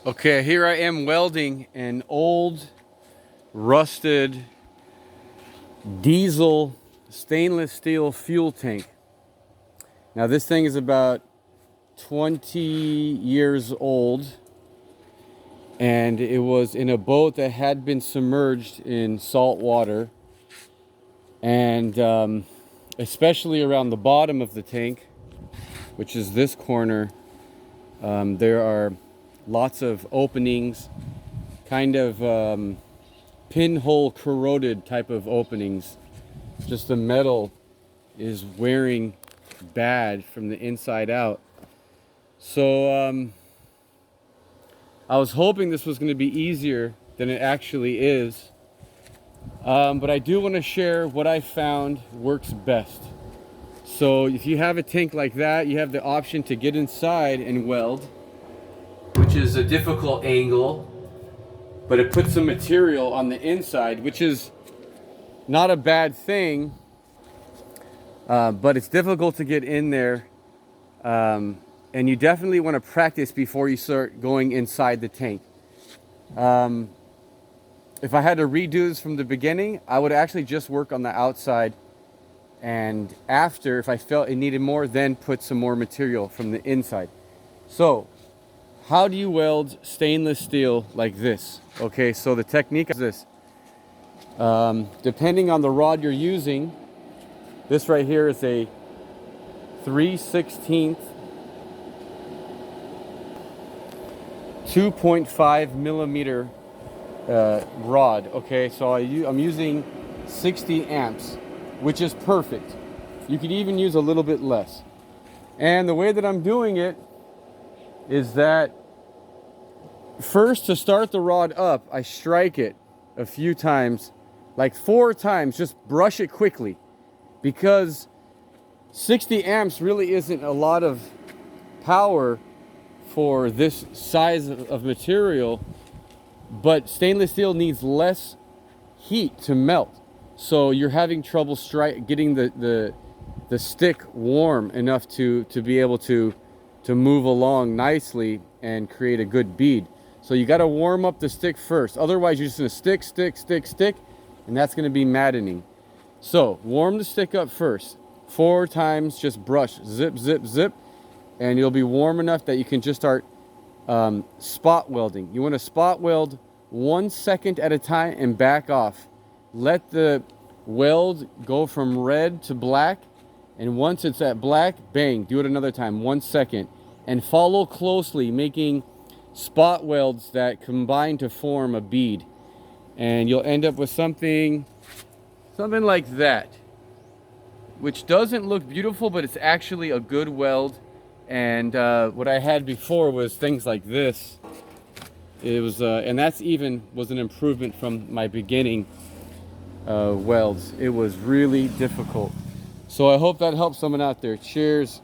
Okay, here I am welding an old, rusted diesel stainless steel fuel tank. Now this thing is about 20 years old, and it was in a boat that had been submerged in salt water, and especially around the bottom of the tank, which is this corner, there are lots of openings, kind of pinhole corroded type of openings. Just the metal is wearing bad from the inside out. So I was hoping this was going to be easier than it actually is, but I do want to share what I found works best. So if you have a tank like that, you have the option to get inside and weld, which is a difficult angle, but it puts some material on the inside, which is not a bad thing, but it's difficult to get in there, and you definitely want to practice before you start going inside the tank. If I had to redo this from the beginning, I would actually just work on the outside, and after, if I felt it needed more, then put some more material from the inside. So how do you weld stainless steel like this? Okay, so the technique is this. Depending on the rod you're using, this right here is a 3/16 2.5 millimeter rod. Okay, so I'm using 60 amps, which is perfect. You could even use a little bit less. And the way that I'm doing it is that first, to start the rod up, I strike it a few times, like 4 times, just brush it quickly, because 60 amps really isn't a lot of power for this size of material, but stainless steel needs less heat to melt. So you're having trouble getting the stick warm enough to be able to move along nicely and create a good bead. So you got to warm up the stick first. Otherwise, you're just going to stick, and that's going to be maddening. So warm the stick up first. 4 times, just brush, zip, zip, zip, and you'll be warm enough that you can just start spot welding. You want to spot weld 1 second at a time and back off. Let the weld go from red to black, and once it's at black, bang, do it another time, 1 second, and follow closely, making spot welds that combine to form a bead, and you'll end up with something like that, which doesn't look beautiful, but it's actually a good weld. And what I had before was things like this. It was and that's even was an improvement from my beginning welds. It was really difficult. So I hope that helps someone out there. Cheers.